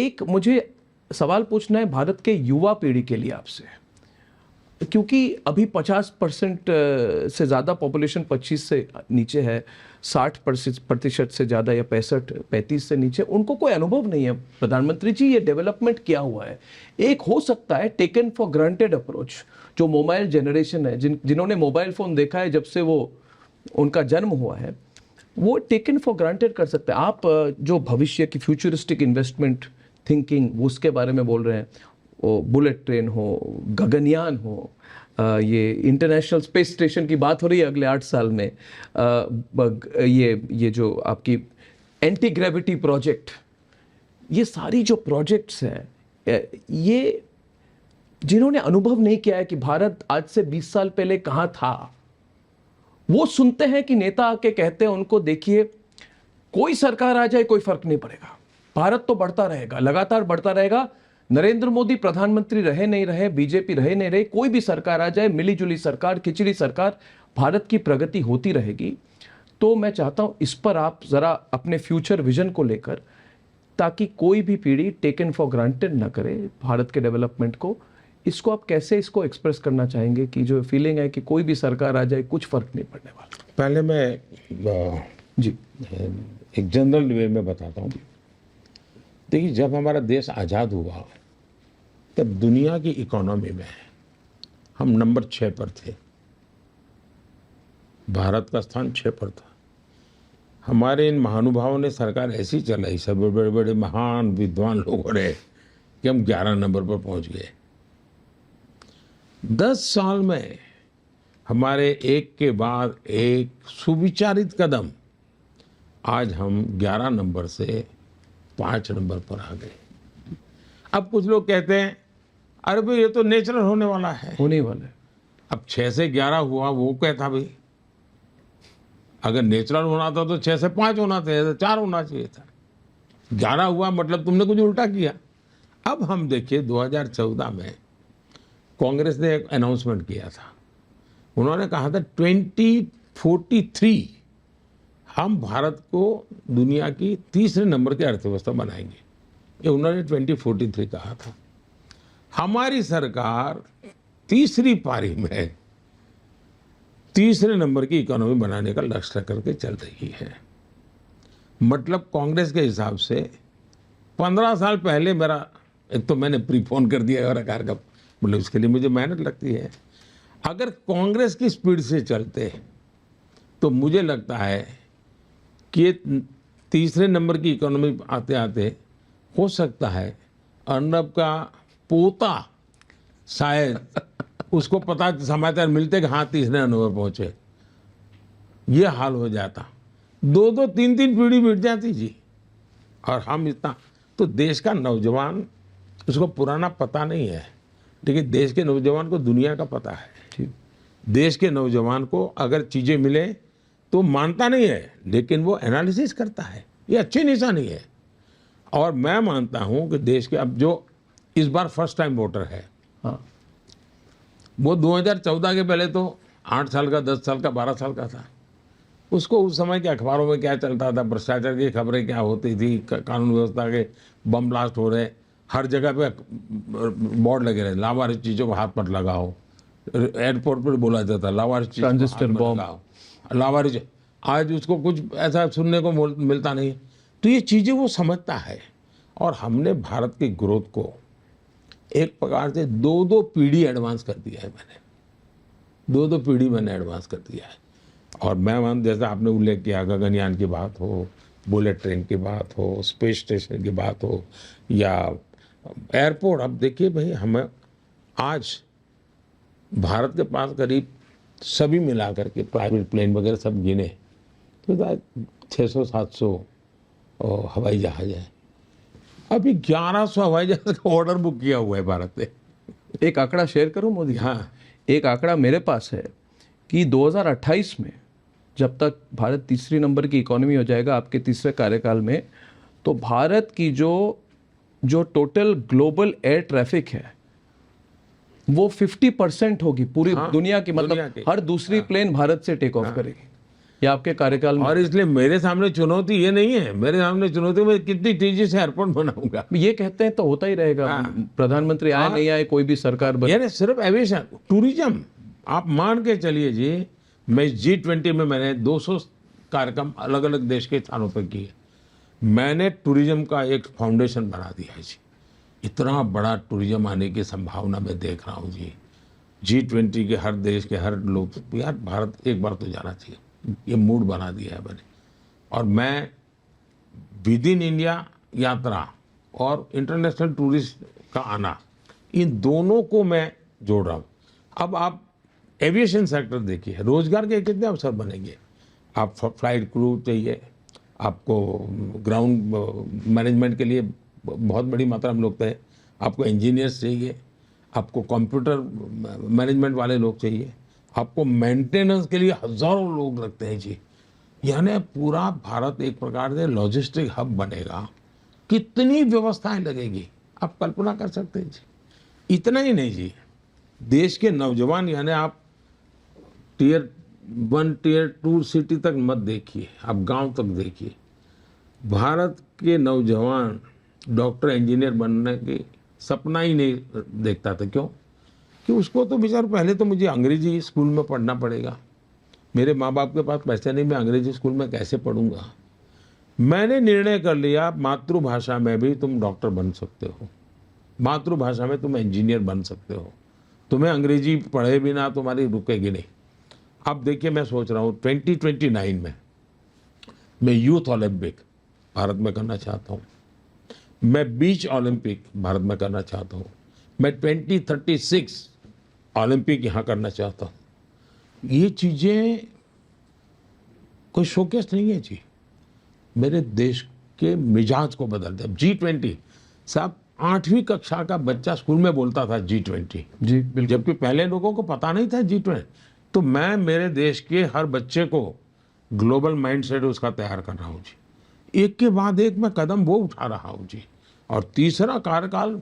एक मुझे सवाल पूछना है भारत के युवा पीढ़ी के लिए आपसे, क्योंकि अभी 50% से ज़्यादा पॉपुलेशन 25 से नीचे है, 60% से ज़्यादा या 35 से नीचे, उनको कोई अनुभव नहीं है। प्रधानमंत्री जी, ये डेवलपमेंट क्या हुआ है? एक हो सकता है टेकन फॉर ग्रांटेड अप्रोच, जो मोबाइल जनरेशन है, जिन्होंने मोबाइल फ़ोन देखा है जब से वो उनका जन्म हुआ है, वो टेकन फॉर ग्रांटेड कर सकते हैं। आप जो भविष्य की फ्यूचरिस्टिक इन्वेस्टमेंट थिंकिंग उसके बारे में बोल रहे हैं, वो बुलेट ट्रेन हो, गगनयान हो, ये इंटरनेशनल स्पेस स्टेशन की बात हो रही है अगले 8 साल में, ये जो आपकी एंटी ग्रेविटी प्रोजेक्ट, ये सारी जो प्रोजेक्ट्स हैं, ये जिन्होंने अनुभव नहीं किया है कि भारत आज से 20 साल पहले कहाँ था, वो सुनते हैं कि नेता आके कहते हैं उनको, देखिए कोई सरकार आ जाए कोई फर्क नहीं पड़ेगा, भारत तो बढ़ता रहेगा, लगातार बढ़ता रहेगा। नरेंद्र मोदी प्रधानमंत्री रहे नहीं रहे, बीजेपी रहे नहीं रहे, कोई भी सरकार आ जाए, मिलीजुली सरकार, खिचड़ी सरकार, भारत की प्रगति होती रहेगी। तो मैं चाहता हूं इस पर आप जरा अपने फ्यूचर विजन को लेकर, ताकि कोई भी पीढ़ी टेकन फॉर ग्रांटेड ना करे भारत के डेवलपमेंट को, इसको आप कैसे इसको एक्सप्रेस करना चाहेंगे कि जो फीलिंग है कि कोई भी सरकार आ जाए कुछ फर्क नहीं पड़ने वाला? पहले मैं जी एक जनरल वे में बताता हूँ। देखिए, जब हमारा देश आज़ाद हुआ तब दुनिया की इकोनॉमी में हम नंबर 6 पर थे, भारत का स्थान 6 पर था। हमारे इन महानुभावों ने सरकार ऐसी चलाई, सब बड़े बड़े महान विद्वान लोगों ने, कि हम 11 नंबर पर पहुंच गए। 10 साल में हमारे एक के बाद एक सुविचारित कदम, आज हम 11 नंबर से 5 नंबर पर आ गए। अब कुछ लोग कहते हैं अरे भाई ये तो नेचुरल होने वाला है, होने वाला है। अब 6 से 11 हुआ, वो कहता भाई अगर नेचुरल होना था तो 6 से 5 होना चाहिए था, 4 होना चाहिए था, 11 हुआ मतलब तुमने कुछ उल्टा किया। अब हम देखिए 2014 में कांग्रेस ने एक अनाउंसमेंट किया था, उन्होंने कहा था 2043 हम भारत को दुनिया की तीसरे नंबर की अर्थव्यवस्था बनाएंगे, ये उन्होंने 2043 कहा था। हमारी सरकार तीसरी पारी में तीसरे नंबर की इकोनॉमी बनाने का लक्ष्य करके चल रही है। मतलब कांग्रेस के हिसाब से 15 साल पहले मेरा, एक तो मैंने प्रीपोन कर दिया और आकार का, मतलब इसके लिए मुझे मेहनत लगती है। अगर कांग्रेस की स्पीड से चलते तो मुझे लगता है कि तीसरे नंबर की इकोनॉमी आते आते हो सकता है अर्नब का पोता शायद उसको पता समाचार मिलते कि हाँ तीसरे नंबर पहुंचे, ये हाल हो जाता, 2-2 3-3 पीढ़ी मिट जाती जी। और हम इतना, तो देश का नौजवान, उसको पुराना पता नहीं है, लेकिन देश के नौजवान को दुनिया का पता है। देश के नौजवान को अगर चीज़ें मिले तो मानता नहीं है, लेकिन वो एनालिसिस करता है, ये अच्छी निशानी है। और मैं मानता हूं कि देश के अब जो इस बार फर्स्ट टाइम वोटर है, हाँ, वो 2014 के पहले तो 8 साल का, 10 साल का, 12 साल का था। उसको उस समय के अखबारों में क्या चलता था, भ्रष्टाचार की खबरें क्या होती थी, कानून व्यवस्था के बम ब्लास्ट हो रहे, हर जगह पे बोर्ड लगे रहे, लावारिस चीज़ों को हाथ मत लगाओ, एयरपोर्ट पर बोला जाता लावारिस चीज़ ट्रांजिस्टर बम, लावारिस। आज उसको कुछ ऐसा सुनने को मिलता नहीं। तो ये चीज़ें वो समझता है। और हमने भारत की ग्रोथ को एक प्रकार से 2-2 पीढ़ी एडवांस कर दिया है। मैंने 2-2 पीढ़ी मैंने एडवांस कर दिया है। और मैं मान, जैसा आपने उल्लेख किया, गगनयान की बात हो, बुलेट ट्रेन की बात हो, स्पेस स्टेशन की बात हो, या एयरपोर्ट। अब देखिए भाई, हमें आज भारत के पास करीब सभी मिला करके प्राइवेट प्लेन वगैरह सब गिने तो 600-700 हवाई जहाज है। अभी 1100 हवाई जहाज का ऑर्डर बुक किया हुआ है भारत ने। एक आंकड़ा शेयर करूं मोदी? हाँ, एक आंकड़ा मेरे पास है कि 2028 में जब तक भारत तीसरी नंबर की इकोनॉमी हो जाएगा आपके तीसरे कार्यकाल में, तो भारत की जो टोटल ग्लोबल एयर ट्रैफिक है वो 50% होगी पूरी दुनिया की। मतलब हर दूसरी प्लेन भारत से टेक ऑफ करेगी। या आपके कार्यकाल में? और इसलिए मेरे सामने चुनौती ये नहीं है, मेरे सामने चुनौती मैं कितनी तेजी से एयरपोर्ट बनाऊंगा। ये कहते हैं तो होता ही रहेगा, प्रधानमंत्री आए नहीं आए, कोई भी सरकार बने। यानी सिर्फ एविएशन, टूरिज्म, आप मान के चलिए जी, मैं G20 में मैंने 200 कार्यक्रम अलग अलग देश के स्थानों पर किए। मैंने टूरिज्म का एक फाउंडेशन बना दिया है जी। इतना बड़ा टूरिज्म आने की संभावना मैं देख रहा हूँ जी। G20 के हर देश के हर लोग, यार भारत एक बार तो जाना चाहिए, ये मूड बना दिया है मैंने। और मैं विद इन इंडिया यात्रा और इंटरनेशनल टूरिस्ट का आना, इन दोनों को मैं जोड़ रहा हूँ। अब आप एविएशन सेक्टर देखिए, रोजगार के कितने अवसर बनेंगे। आप फ्लाइट क्रू चाहिए, आपको ग्राउंड मैनेजमेंट के लिए बहुत बड़ी मात्रा में लोग चाहिए, आपको इंजीनियर्स चाहिए, आपको कंप्यूटर मैनेजमेंट वाले लोग चाहिए, आपको मेंटेनेंस के लिए हजारों लोग लगते हैं जी। यानी पूरा भारत एक प्रकार से लॉजिस्टिक हब बनेगा। कितनी व्यवस्थाएं लगेगी, आप कल्पना कर सकते हैं जी। इतना ही नहीं जी, देश के नौजवान, यानी आप टियर 1 टियर 2 सिटी तक मत देखिए, आप गांव तक देखिए। भारत के नौजवान डॉक्टर इंजीनियर बनने की सपना ही नहीं देखता था। क्यों? कि उसको तो बेचारा पहले तो मुझे अंग्रेजी स्कूल में पढ़ना पड़ेगा, मेरे माँ बाप के पास पैसे नहीं, मैं अंग्रेजी स्कूल में कैसे पढ़ूंगा। मैंने निर्णय कर लिया, मातृभाषा में भी तुम डॉक्टर बन सकते हो, मातृभाषा में तुम इंजीनियर बन सकते हो, तुम्हें अंग्रेजी पढ़े बिना तुम्हारी रुकेगी नहीं। अब देखिए, मैं सोच रहा हूँ 2029 में मैं यूथ ओलंपिक भारत में करना चाहता हूँ, मैं बीच ओलंपिक भारत में करना चाहता हूँ, मैं 2036 ओलंपिक यहाँ करना चाहता हूँ। ये चीज़ें कोई शोकेस नहीं है जी, मेरे देश के मिजाज को बदल दे। G20 साहब, 8वीं कक्षा का बच्चा स्कूल में बोलता था G20 जी बिल्कुल, जबकि पहले लोगों को पता नहीं था G20। तो मैं मेरे देश के हर बच्चे को ग्लोबल माइंडसेट उसका तैयार कर रहा हूँ जी। एक के बाद एक मैं कदम वो उठा रहा हूँ जी। और तीसरा कार्यकाल,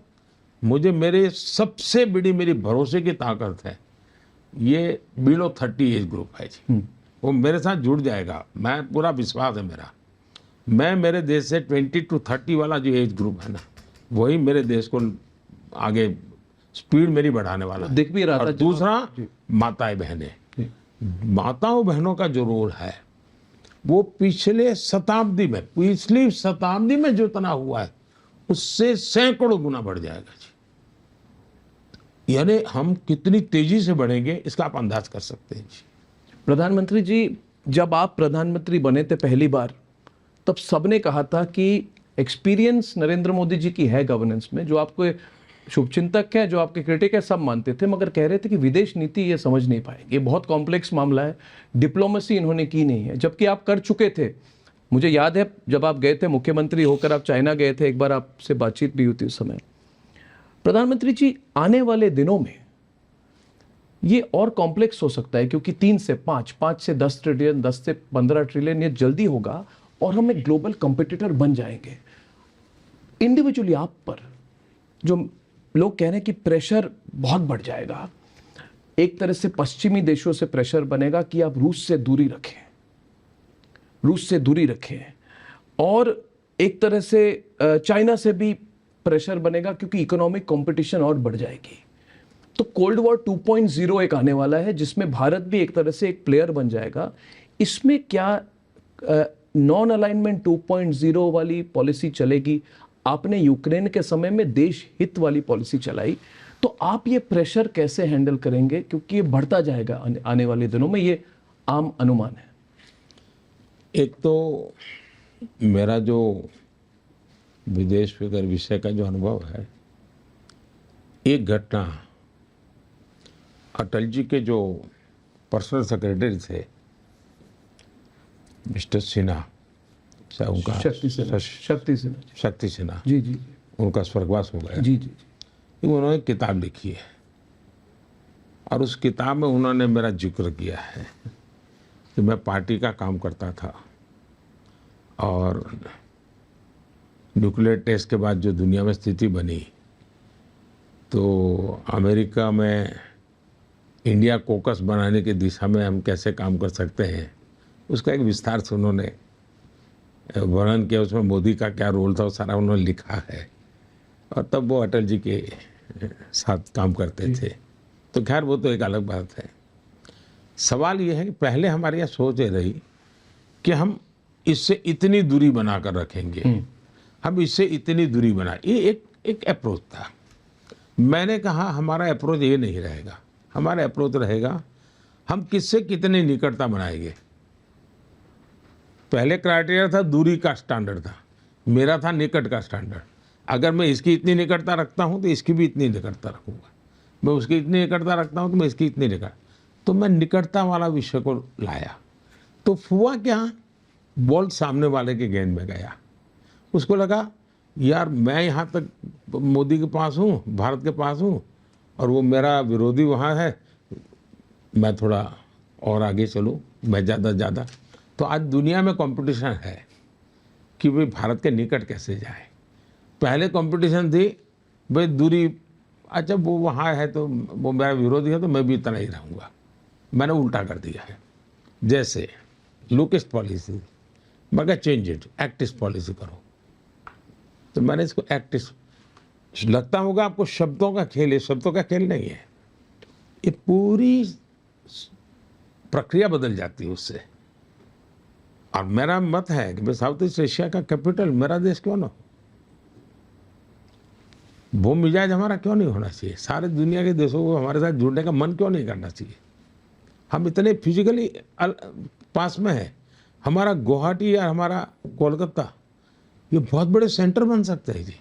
मुझे मेरे सबसे बड़ी मेरी भरोसे की ताकत है, ये बिलो 30 एज ग्रुप है जी, वो मेरे साथ जुड़ जाएगा, मैं पूरा विश्वास है मेरा। मैं मेरे देश से 20 to 30 वाला जो एज ग्रुप है ना, वही मेरे देश को आगे स्पीड मेरी बढ़ाने वाला है। दिख भी रहा था। और दूसरा, माताएं बहनें, माताओं बहनों का जो रोल है वो पिछली शताब्दी में जो इतना हुआ है उससे सैकड़ों गुना बढ़ जाएगा जी। यानी हम कितनी तेजी से बढ़ेंगे इसका आप अंदाज कर सकते हैं जी। प्रधानमंत्री जी, जब आप प्रधानमंत्री बने थे पहली बार, तब सबने कहा था कि एक्सपीरियंस नरेंद्र मोदी जी की है गवर्नेंस में, जो आपको शुभचिंतक है, जो आपके क्रिटिक है, सब मानते थे, मगर कह रहे थे कि विदेश नीति ये समझ नहीं पाएंगे, बहुत कॉम्प्लेक्स मामला है, डिप्लोमेसी इन्होंने की नहीं है, जबकि आप कर चुके थे। मुझे याद है जब आप गए थे मुख्यमंत्री होकर, आप चाइना गए थे, एक बार आपसे बातचीत भी हुई थी उस समय। प्रधानमंत्री जी, आने वाले दिनों में ये और कॉम्प्लेक्स हो सकता है, क्योंकि 3 से 5, 5 से 10 ट्रिलियन, 10 से 15 ट्रिलियन ये जल्दी होगा और हम एक ग्लोबल कंपटीटर बन जाएंगे। इंडिविजुअली आप पर जो लोग कह रहे हैं कि प्रेशर बहुत बढ़ जाएगा, एक तरह से पश्चिमी देशों से प्रेशर बनेगा कि आप रूस से दूरी रखें, और एक तरह से चाइना से भी प्रेशर बनेगा क्योंकि इकोनॉमिक कंपटीशन और बढ़ जाएगी। तो कोल्ड वॉर 2.0 एक आने वाला है, जिसमें भारत भी एक तरह से एक प्लेयर बन जाएगा। इसमें क्या नॉन अलाइनमेंट 2.0 वाली पॉलिसी चलेगी? आपने यूक्रेन के समय में देश हित वाली पॉलिसी चलाई, तो आप ये प्रेशर कैसे हैंडल करेंगे, क्योंकि ये बढ़ता जाएगा आने वाले दिनों में, ये आम अनुमान है। एक तो मेरा जो विदेश फिकर विषय का जो अनुभव है, एक घटना, अटल जी के जो पर्सनल सेक्रेटरी थे मिस्टर सिन्हा, उनका शक्ति सिन्हा जी, उनका स्वर्गवास हो गया जी। उन्होंने किताब लिखी है और उस किताब में उन्होंने मेरा जिक्र किया है कि मैं पार्टी का काम करता था और न्यूक्लियर टेस्ट के बाद जो दुनिया में स्थिति बनी, तो अमेरिका में इंडिया कोकस बनाने की दिशा में हम कैसे काम कर सकते हैं, उसका एक विस्तार से उन्होंने वर्णन किया, उसमें मोदी का क्या रोल था वो सारा उन्होंने लिखा है। और तब वो अटल जी के साथ काम करते थे। तो खैर वो तो एक अलग बात है। सवाल ये है कि पहले हमारी यह सोच ये रही कि हम इससे इतनी दूरी बनाकर रखेंगे, हम इससे इतनी दूरी बना, ये एक अप्रोच था। मैंने कहा हमारा अप्रोच ये नहीं रहेगा, हमारा अप्रोच रहेगा हम किससे कितनी निकटता बनाएंगे। पहले क्राइटेरिया था दूरी का स्टैंडर्ड था, मेरा था निकट का स्टैंडर्ड। अगर मैं इसकी इतनी निकटता रखता हूं तो इसकी भी इतनी निकटता रखूंगा, मैं उसकी इतनी निकटता रखता हूं तो मैं इसकी इतनी निकट, तो मैं निकटता वाला विषय को लाया। तो हुआ क्या, बॉल सामने वाले के गेंद में गया। उसको लगा यार मैं यहाँ तक मोदी के पास हूँ, भारत के पास हूँ, और वो मेरा विरोधी वहाँ है, मैं थोड़ा और आगे चलूँ, मैं ज़्यादा। तो आज दुनिया में कंपटीशन है कि भाई भारत के निकट कैसे जाए। पहले कंपटीशन थी भाई दूरी, अच्छा वो वहाँ है तो वो मेरा विरोधी है तो मैं भी इतना ही रहूँगा। मैंने उल्टा कर दिया है। जैसे लोकेस्ट पॉलिसी, मगर चेंज इट, एक्टिस्ट पॉलिसी करो। तो मैंने इसको एक्टिस्ट, लगता होगा आपको शब्दों का खेल है, शब्दों का खेल नहीं है, ये पूरी प्रक्रिया बदल जाती है उससे। और मेरा मत है कि भाई साउथ ईस्ट एशिया का कैपिटल मेरा देश क्यों ना हो, वो मिजाज हमारा क्यों नहीं होना चाहिए। सारे दुनिया के देशों को हमारे साथ जुड़ने का मन क्यों नहीं करना चाहिए। हम इतने फिजिकली पास में है, हमारा गुवाहाटी या हमारा कोलकाता ये बहुत बड़े सेंटर बन सकते हैं जी।